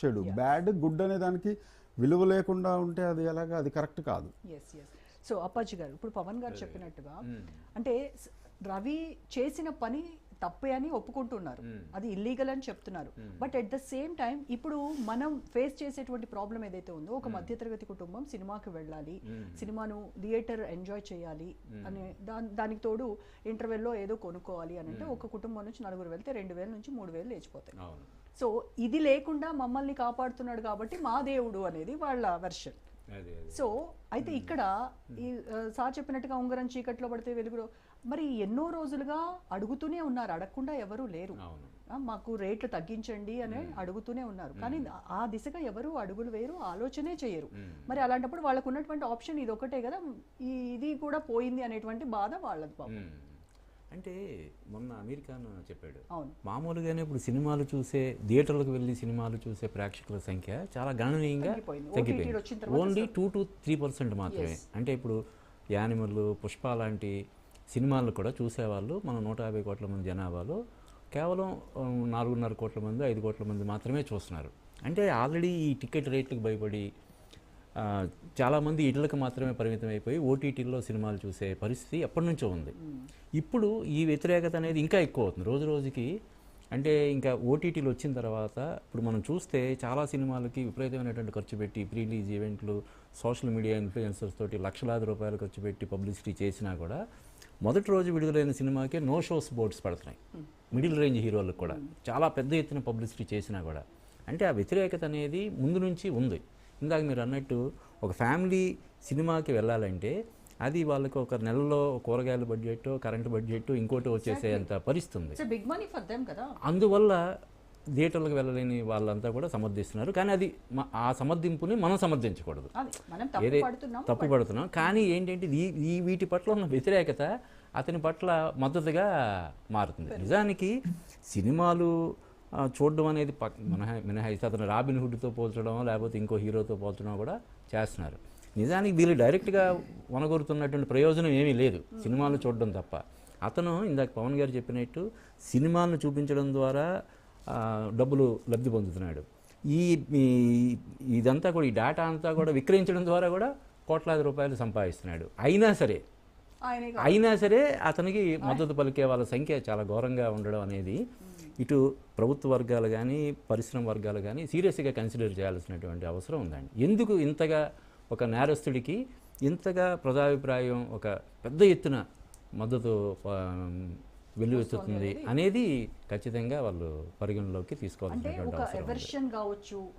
చెడు, bad good అనే దానికి విలువ లేకుండా ఉంటే అది ఎలాగా, అది కరెక్ట్ కాదు. సో అప్పాజీ గారు, ఇప్పుడు పవన్ గారు చెప్పినట్టుగా అంటే రవి చేసిన పని తప్పే అని ఒప్పుకుంటున్నారు, అది ఇల్లీగల్ అని చెప్తున్నారు. But at the same time ఇప్పుడు మనం ఫేస్ చేసేటువంటి ప్రాబ్లం ఏదైతే ఉందో, ఒక మధ్యతరగతి కుటుంబం సినిమాకి వెళ్ళాలి, సినిమాను థియేటర్ ఎంజాయ్ చేయాలి అనే దానికి తోడు ఇంటర్వెల్లో ఏదో కొనుక్కోవాలి అని అంటే, ఒక కుటుంబం నుంచి నలుగురు వెళ్తే 2,000 నుంచి 3,000 లేచిపోతాయి. సో ఇది లేకుండా మమ్మల్ని కాపాడుతున్నాడు కాబట్టి మా దేవుడు అనేది వాళ్ళ వెర్షన్. సో అయితే ఇక్కడ ఈ సార్ చెప్పినట్టుగా ఉంగరం చీకట్లో పడితే వెలుగులో, మరి ఎన్నో రోజులుగా అడుగుతూనే ఉన్నారు, అడగకుండా ఎవరు లేరు. మాకు రేట్లు తగ్గించండి అని అడుగుతూనే ఉన్నారు, కానీ ఆ దిశగా ఎవరు అడుగులు వేరు, ఆలోచనే చేయరు. మరి అలాంటప్పుడు వాళ్ళకు ఉన్నటువంటి ఆప్షన్ ఇది ఒకటే కదా, ఇది కూడా పోయింది అనేటువంటి బాధ వాళ్ళది పాపం. అంటే మొన్న అమీర్ ఖాన్ చెప్పాడు, మామూలుగానే ఇప్పుడు సినిమాలు చూసే, థియేటర్లకు వెళ్ళి సినిమాలు చూసే ప్రేక్షకుల సంఖ్య చాలా గణనీయంగా తగ్గిపోయింది. ఓన్లీ 2 to 3% మాత్రమే. అంటే ఇప్పుడు యానిమల్, పుష్ప లాంటి సినిమాలు కూడా చూసేవాళ్ళు మన 150 కోట్ల మంది జనాభాలో కేవలం 4.5 కోట్ల మంది, 5 కోట్ల మంది మాత్రమే చూస్తున్నారు. అంటే ఆల్రెడీ ఈ టికెట్ రేట్లకు భయపడి చాలామంది ఇళ్ళకి మాత్రమే పరిమితం అయిపోయి ఓటీటీల్లో సినిమాలు చూసే పరిస్థితి ఎప్పటి నుంచో ఉంది. ఇప్పుడు ఈ వ్యతిరేకత అనేది ఇంకా ఎక్కువ అవుతుంది రోజు రోజుకి. అంటే ఇంకా ఓటీటీలు వచ్చిన తర్వాత ఇప్పుడు మనం చూస్తే చాలా సినిమాలకి విపరీతమైనటువంటి ఖర్చు పెట్టి ప్రీ రిలీజ్ ఈవెంట్లు, సోషల్ మీడియా ఇన్ఫ్లుయెన్సర్స్ తోటి లక్షలాది రూపాయలు ఖర్చు పెట్టి పబ్లిసిటీ చేసినా కూడా మొదటి రోజు విడుదలైన సినిమాకే నో షోస్ బోర్డ్స్ పడుతున్నాయి. మిడిల్ రేంజ్ హీరోలకు కూడా చాలా పెద్ద ఎత్తున పబ్లిసిటీ చేసినా కూడా. అంటే ఆ వ్యతిరేకత అనేది ముందు నుంచి ఉంది. ఇందాక మీరు అన్నట్టు ఒక ఫ్యామిలీ సినిమాకి వెళ్ళాలంటే అది వాళ్ళకి ఒక నెలలో కూరగాయల బడ్జెట్, కరెంటు బడ్జెట్, ఇంకోటి వచ్చేసేంత పరిస్థితుంది. అందువల్ల థియేటర్లకు వెళ్ళలేని వాళ్ళంతా కూడా సమర్థిస్తున్నారు. కానీ అది ఆ సమర్థింపుని మనం సమర్థించకూడదు, ఏదే తప్పు పడుతున్నాం. కానీ ఏంటంటే ఈ వీటి పట్ల ఉన్న వ్యతిరేకత అతని పట్ల మద్దతుగా మారుతుంది. నిజానికి సినిమాలు చూడడం అనేది మినహాయిస్తే అతను రాబిన్ హుడ్తో పోల్చడం లేకపోతే ఇంకో హీరోతో పోల్చడం కూడా చేస్తున్నారు. నిజానికి వీళ్ళు డైరెక్ట్గా వనగొరుతున్నటువంటి ప్రయోజనం ఏమీ లేదు సినిమాలు చూడడం తప్ప. అతను ఇందాక పవన్ గారు చెప్పినట్టు సినిమాలను చూపించడం ద్వారా డబ్బులు లబ్ధి పొందుతున్నాడు. ఇదంతా కూడా ఈ డేటా అంతా కూడా విక్రయించడం ద్వారా కూడా కోట్లాది రూపాయలు సంపాదిస్తున్నాడు. అయినా సరే అతనికి మద్దతు పలికే వాళ్ళ సంఖ్య చాలా ఘోరంగా ఉండడం అనేది ఇటు ప్రభుత్వ వర్గాలు కానీ పరిశ్రమ వర్గాలు కానీ సీరియస్గా కన్సిడర్ చేయాల్సినటువంటి అవసరం ఉందండి. ఎందుకు ఇంతగా ఒక నేరస్తుడికి ఇంతగా ప్రజాభిప్రాయం ఒక పెద్ద ఎత్తున మద్దతు వెల్లువెత్తుతుంది అనేది ఖచ్చితంగా వాళ్ళు పరిగణలోకి తీసుకోవాల్సినటువంటి అవసరం ఉంది.